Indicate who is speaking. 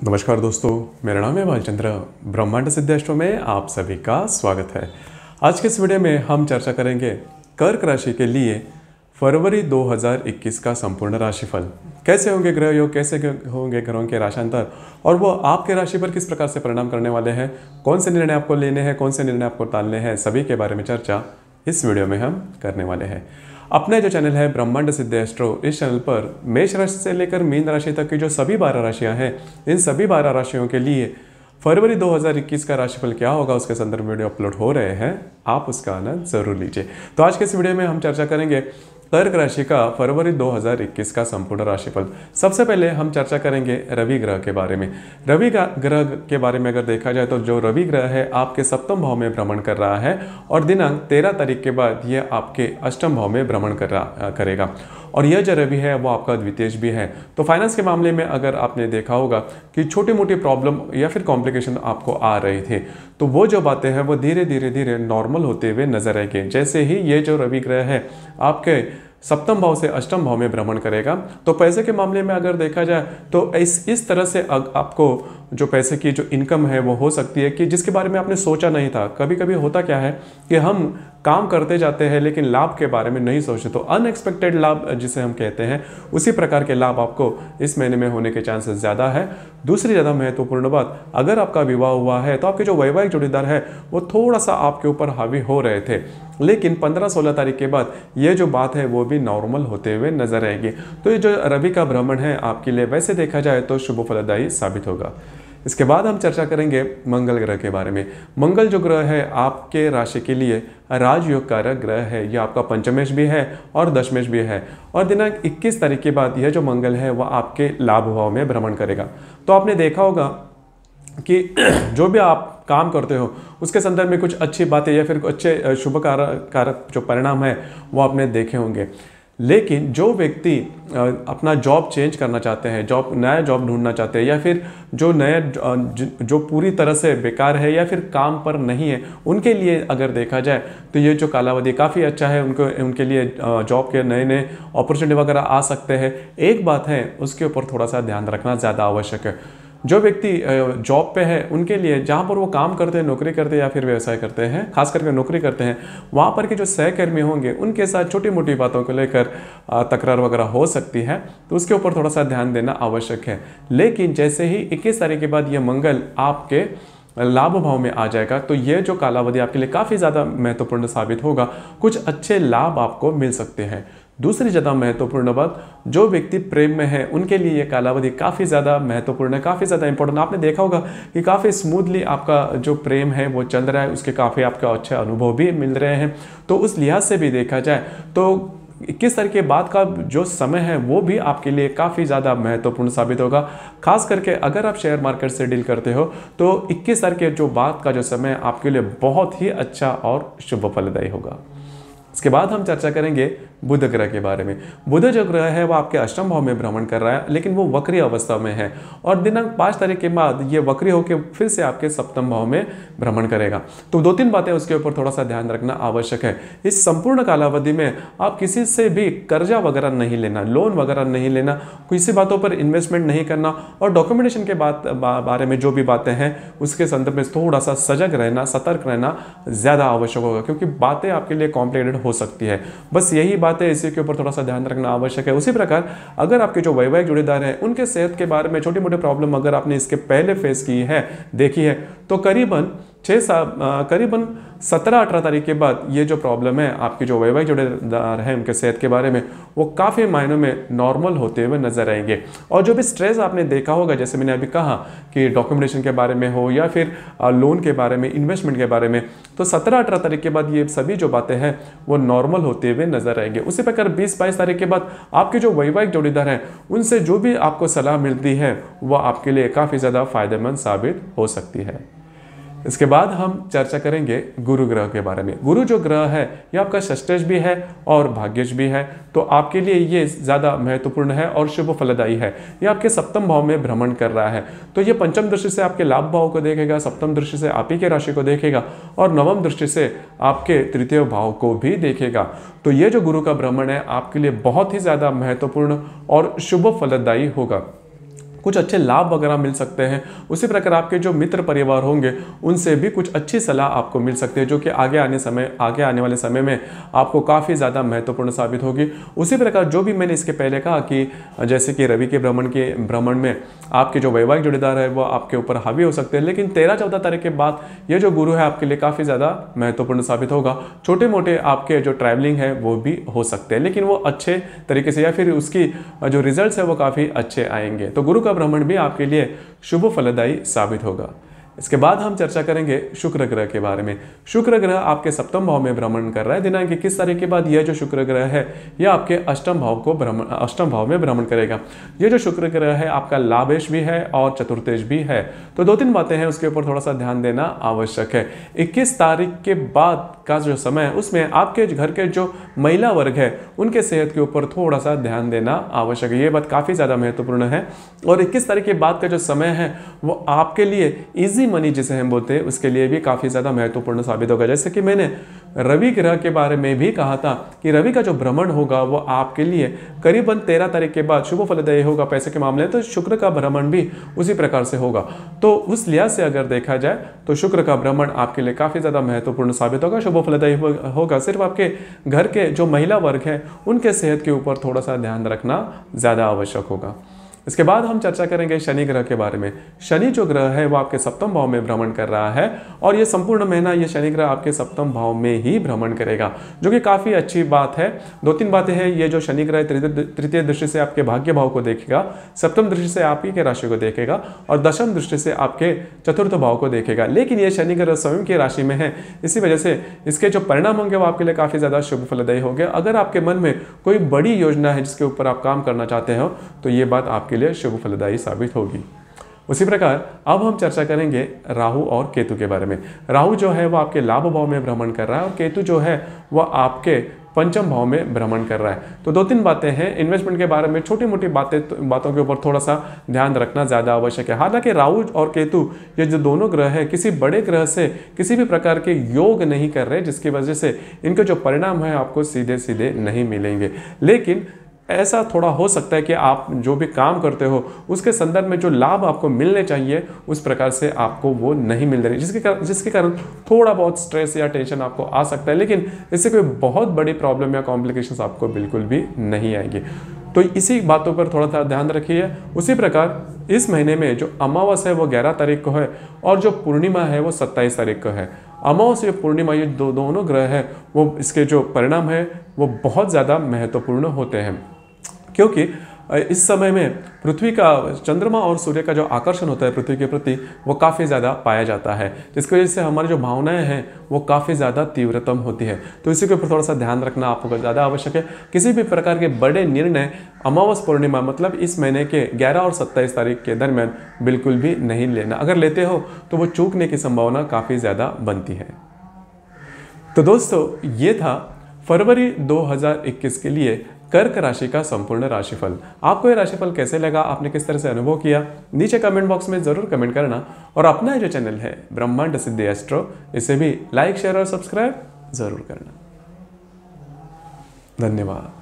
Speaker 1: नमस्कार दोस्तों, मेरा नाम है भालचंद्र। ब्रह्मांड सिद्ध एस्ट्रो में आप सभी का स्वागत है। आज के इस वीडियो में हम चर्चा करेंगे कर्क राशि के लिए फरवरी 2021 का संपूर्ण राशिफल। कैसे होंगे ग्रह योग, कैसे होंगे ग्रहों के राशांतर और वो आपके राशि पर किस प्रकार से परिणाम करने वाले हैं, कौन से निर्णय आपको लेने हैं, कौन से निर्णय आपको टालने हैं, सभी के बारे में चर्चा इस वीडियो में हम करने वाले हैं। अपने जो चैनल है ब्रह्मांड सिद्ध एस्ट्रो, इस चैनल पर मेष राशि से लेकर मीन राशि तक की जो सभी 12 राशियां हैं, इन सभी 12 राशियों के लिए फरवरी 2021 का राशिफल क्या होगा उसके संदर्भ वीडियो अपलोड हो रहे हैं। आप उसका आनंद जरूर लीजिए। तो आज के इस वीडियो में हम चर्चा करेंगे कर्क राशि का फरवरी 2021 का संपूर्ण राशिफल। सबसे पहले हम चर्चा करेंगे रवि ग्रह के बारे में। रवि ग्रह के बारे में अगर देखा जाए तो जो रवि ग्रह है आपके सप्तम भाव में भ्रमण कर रहा है और दिनांक 13 तारीख के बाद यह आपके अष्टम भाव में भ्रमण करेगा। और यह जो रवि है वो आपका द्वितीय भी है। तो फाइनेंस के मामले में अगर आपने देखा होगा कि छोटी मोटी प्रॉब्लम या फिर कॉम्प्लिकेशन आपको आ रहे थे, तो वो जो बातें हैं वो धीरे धीरे नॉर्मल होते हुए नजर आएंगे। जैसे ही ये जो रवि ग्रह है आपके सप्तम भाव से अष्टम भाव में भ्रमण करेगा, तो पैसे के मामले में अगर देखा जाए तो इस तरह से आपको जो पैसे की जो इनकम है वो हो सकती है कि जिसके बारे में आपने सोचा नहीं था। कभी कभी होता क्या है कि हम काम करते जाते हैं लेकिन लाभ के बारे में नहीं सोचते, तो अनएक्सपेक्टेड लाभ जिसे हम कहते हैं, उसी प्रकार के लाभ आपको इस महीने में होने के चांसेस ज़्यादा है। दूसरी ज़्यादा महत्वपूर्ण बात, अगर आपका विवाह हुआ है तो आपके जो वैवाहिक जोड़ीदार है वो थोड़ा सा आपके ऊपर हावी हो रहे थे, लेकिन 15-16 तारीख के बाद ये जो बात है वो भी नॉर्मल होते हुए नजर आएगी। तो ये जो रवि का भ्रमण है आपके लिए वैसे देखा जाए तो शुभ फलदायी साबित होगा। इसके बाद हम चर्चा करेंगे मंगल ग्रह के बारे में। मंगल जो ग्रह है आपके राशि के लिए राजयोग कारक ग्रह है। यह आपका पंचमेश भी है और दशमेश भी है और दिनांक 21 तारीख के बाद यह जो मंगल है वह आपके लाभ भाव में भ्रमण करेगा। तो आपने देखा होगा कि जो भी आप काम करते हो उसके संदर्भ में कुछ अच्छी बातें या फिर अच्छे शुभ कारक जो परिणाम है वो आपने देखे होंगे। लेकिन जो व्यक्ति अपना जॉब चेंज करना चाहते हैं, नया जॉब ढूंढना चाहते हैं, या फिर जो जो पूरी तरह से बेकार है या फिर काम पर नहीं है, उनके लिए अगर देखा जाए तो ये जो कालावधि काफ़ी अच्छा है। उनके लिए जॉब के नए अपॉर्चुनिटी वगैरह आ सकते हैं। एक बात है उसके ऊपर थोड़ा सा ध्यान रखना ज़्यादा आवश्यक है। जो व्यक्ति जॉब पे है उनके लिए, जहाँ पर वो काम करते हैं, नौकरी करते हैं या फिर व्यवसाय करते हैं, खास करके नौकरी करते हैं, वहाँ पर के जो सहकर्मी होंगे उनके साथ छोटी मोटी बातों को लेकर तकरार वगैरह हो सकती है, तो उसके ऊपर थोड़ा सा ध्यान देना आवश्यक है। लेकिन जैसे ही 21 तारीख के बाद ये मंगल आपके लाभ भाव में आ जाएगा तो ये जो कालावधि आपके लिए काफ़ी ज़्यादा महत्वपूर्ण साबित होगा। कुछ अच्छे लाभ आपको मिल सकते हैं। दूसरी ज़्यादा महत्वपूर्ण बात, जो व्यक्ति प्रेम में है उनके लिए ये कालावधि काफ़ी ज़्यादा महत्वपूर्ण है, काफ़ी ज़्यादा इंपॉर्टेंट। आपने देखा होगा कि काफ़ी स्मूथली आपका जो प्रेम है वो चल रहा है, उसके काफ़ी आपके अच्छे अनुभव भी मिल रहे हैं। तो उस लिहाज से भी देखा जाए तो 21 तारीख के बाद का जो समय है वो भी आपके लिए काफ़ी ज़्यादा महत्वपूर्ण साबित होगा। खास करके अगर आप शेयर मार्केट से डील करते हो तो 21 तारीख के जो बाद का जो समय आपके लिए बहुत ही अच्छा और शुभ फलदायी होगा। इसके बाद हम चर्चा करेंगे बुध ग्रह के बारे में। बुध जो ग्रह है वो आपके अष्टम भाव में भ्रमण कर रहा है, लेकिन वो वक्री अवस्था में है और दिनांक 5 तारीख के बाद ये वक्री होकर फिर से आपके सप्तम भाव में भ्रमण करेगा। तो 2-3 बातें उसके ऊपर थोड़ा सा ध्यान रखना आवश्यक है। इस संपूर्ण कालावधि में आप किसी से भी कर्जा वगैरह नहीं लेना, लोन वगैरह नहीं लेना, किसी बातों पर इन्वेस्टमेंट नहीं करना और डॉक्यूमेंटेशन के बारे में जो भी बातें हैं उसके संदर्भ में थोड़ा सा सजग रहना, सतर्क रहना ज़्यादा आवश्यक होगा, क्योंकि बातें आपके लिए कॉम्प्लिकेटेड हो सकती है। बस यही बात है, इसी के ऊपर थोड़ा सा ध्यान रखना आवश्यक है। उसी प्रकार अगर आपके जो वैवाहिक जोड़ीदार हैं उनके सेहत के बारे में छोटी मोटी प्रॉब्लम अगर आपने इसके पहले फेस की है, देखी है, तो करीबन 17-18 तारीख के बाद ये जो प्रॉब्लम है आपकी जो वैवाहिक जोड़ीदार हैं उनके सेहत के बारे में वो काफ़ी मायनों में नॉर्मल होते हुए नजर आएंगे। और जो भी स्ट्रेस आपने देखा होगा, जैसे मैंने अभी कहा कि डॉक्यूमेंटेशन के बारे में हो या फिर लोन के बारे में, इन्वेस्टमेंट के बारे में, तो 17-18 तारीख के बाद ये सभी जो बातें हैं वो नॉर्मल होते हुए नजर आएंगे। उसी प्रकार 20-22 तारीख के बाद आपके जो वैवाहिक जोड़ीदार हैं उनसे जो भी आपको सलाह मिलती है वो आपके लिए काफ़ी ज़्यादा फायदेमंद साबित हो सकती है। इसके बाद हम चर्चा करेंगे गुरु ग्रह के बारे में। गुरु जो ग्रह है ये आपका षष्ठेश भी है और भाग्येश भी है, तो आपके लिए ये ज़्यादा महत्वपूर्ण है और शुभ फलदायी है। ये आपके सप्तम भाव में भ्रमण कर रहा है, तो ये पंचम दृष्टि से आपके लाभ भाव को देखेगा, सप्तम दृष्टि से आप ही के राशि को देखेगा और नवम दृष्टि से आपके तृतीय भाव को भी देखेगा। तो ये जो गुरु का भ्रमण है आपके लिए बहुत ही ज़्यादा महत्वपूर्ण और शुभ फलदायी होगा। कुछ अच्छे लाभ वगैरह मिल सकते हैं। उसी प्रकार आपके जो मित्र परिवार होंगे उनसे भी कुछ अच्छी सलाह आपको मिल सकती है, जो कि आगे आने वाले समय में आपको काफ़ी ज़्यादा महत्वपूर्ण साबित होगी। उसी प्रकार जो भी मैंने इसके पहले कहा कि जैसे कि रवि के भ्रमण में आपके जो वैवाहिक जोड़ीदार है वो आपके ऊपर हावी हो सकते हैं, लेकिन 13-14 तारीख के बाद ये जो गुरु है आपके लिए काफ़ी ज़्यादा महत्वपूर्ण साबित होगा। छोटे मोटे आपके जो ट्रैवलिंग है वो भी हो सकते हैं, लेकिन वो अच्छे तरीके से, या फिर उसकी जो रिजल्ट्स है वो काफ़ी अच्छे आएंगे। तो गुरु का भ्रमण भी आपके लिए शुभ फलदायी साबित होगा। इसके बाद हम चर्चा करेंगे शुक्र ग्रह के बारे में। शुक्र ग्रह आपके सप्तम भाव में भ्रमण कर रहा है। दिनांक 21 तारीख के बाद यह जो शुक्र ग्रह है यह आपके अष्टम भाव में भ्रमण करेगा। यह जो शुक्र ग्रह है आपका लाभेश भी है और चतुर्थेश भी है। तो 2-3 बातें हैं, उसके ऊपर थोड़ा सा ध्यान देना आवश्यक है। 21 तारीख के बाद का जो समय है उसमें आपके घर के जो महिला वर्ग है उनके सेहत के ऊपर थोड़ा सा ध्यान देना आवश्यक है। ये बात काफ़ी ज़्यादा महत्वपूर्ण है। और 21 तारीख के बाद का जो समय है वो आपके लिए ईजी मनी जिसे हम बोलते हैं उसके लिए भी काफ़ी ज़्यादा महत्वपूर्ण साबित होगा। जैसे कि मैंने रवि ग्रह के बारे में भी कहा था कि रवि का जो भ्रमण होगा वो आपके लिए करीबन 13 तारीख के बाद शुभ फलदायी होगा पैसे के मामले में। तो शुक्र का भ्रमण भी उसी प्रकार से होगा। तो उस लिहाज से अगर देखा जाए तो शुक्र का भ्रमण आपके लिए काफ़ी ज़्यादा महत्वपूर्ण साबित होगा, शुभ फलदायी होगा। सिर्फ आपके घर के जो महिला वर्ग हैं उनके सेहत के ऊपर थोड़ा सा ध्यान रखना ज़्यादा आवश्यक होगा। इसके बाद हम चर्चा करेंगे शनि ग्रह के बारे में। शनि जो ग्रह है वो आपके सप्तम भाव में भ्रमण कर रहा है और ये संपूर्ण महीना ये शनि ग्रह आपके सप्तम भाव में ही भ्रमण करेगा, जो कि काफ़ी अच्छी बात है। 2-3 बातें हैं। ये जो शनि ग्रह तृतीय दृष्टि से आपके भाग्य भाव को देखेगा, सप्तम दृष्टि से आप ही के राशि को देखेगा और दशम दृष्टि से आपके चतुर्थ भाव को देखेगा। लेकिन ये शनि ग्रह स्वयं की राशि में है, इसी वजह से इसके जो परिणाम होंगे वो आपके लिए काफ़ी ज़्यादा शुभ फलदायी होंगे। अगर आपके मन में कोई बड़ी योजना है जिसके ऊपर आप काम करना चाहते हो तो ये बात आपके लिए शुभ फलदायी साबित होगी। उसी प्रकार अब हम चर्चा करेंगे राहु और केतु के बारे में। राहु जो है वो आपके लाभ भाव में भ्रमण कर रहा है और केतु जो है वह आपके पंचम भाव में भ्रमण कर रहा है। तो 2-3 बातें हैं। इन्वेस्टमेंट के बारे में छोटी मोटी बातों के ऊपर थोड़ा सा ध्यान रखना ज़्यादा आवश्यक है। हालांकि राहु और केतु ये जो दोनों ग्रह हैं किसी बड़े ग्रह से किसी भी प्रकार के योग नहीं कर रहे, जिसकी वजह से इनके जो परिणाम है आपको सीधे सीधे नहीं मिलेंगे। लेकिन ऐसा थोड़ा हो सकता है कि आप जो भी काम करते हो उसके संदर्भ में जो लाभ आपको मिलने चाहिए उस प्रकार से आपको वो नहीं मिल रही, जिसके कारण थोड़ा बहुत स्ट्रेस या टेंशन आपको आ सकता है, लेकिन इससे कोई बहुत बड़ी प्रॉब्लम या कॉम्प्लिकेशंस आपको बिल्कुल भी नहीं आएगी। तो इसी बातों पर थोड़ा सा ध्यान रखिए। उसी प्रकार इस महीने में जो अमावस है वो 11 तारीख को है और जो पूर्णिमा है वो 27 तारीख को है। अमावस या पूर्णिमा ये दोनों ग्रह हैं वो इसके जो परिणाम है वो बहुत ज़्यादा महत्वपूर्ण होते हैं, क्योंकि इस समय में पृथ्वी का चंद्रमा और सूर्य का जो आकर्षण होता है पृथ्वी के प्रति वो काफ़ी ज़्यादा पाया जाता है, जिसकी वजह से हमारी जो भावनाएं हैं वो काफ़ी ज़्यादा तीव्रतम होती है। तो इसी के ऊपर थोड़ा सा ध्यान रखना आपको ज़्यादा आवश्यक है। किसी भी प्रकार के बड़े निर्णय अमावस पूर्णिमा मतलब इस महीने के 11 और 27 तारीख के दरमियान बिल्कुल भी नहीं लेना। अगर लेते हो तो वो चूकने की संभावना काफ़ी ज़्यादा बनती है। तो दोस्तों ये था फरवरी 2021 के लिए कर्क राशि का संपूर्ण राशिफल। आपको ये राशिफल कैसे लगा, आपने किस तरह से अनुभव किया, नीचे कमेंट बॉक्स में जरूर कमेंट करना। और अपना जो चैनल है ब्रह्मांड सिद्धि एस्ट्रो, इसे भी लाइक शेयर और सब्सक्राइब जरूर करना। धन्यवाद।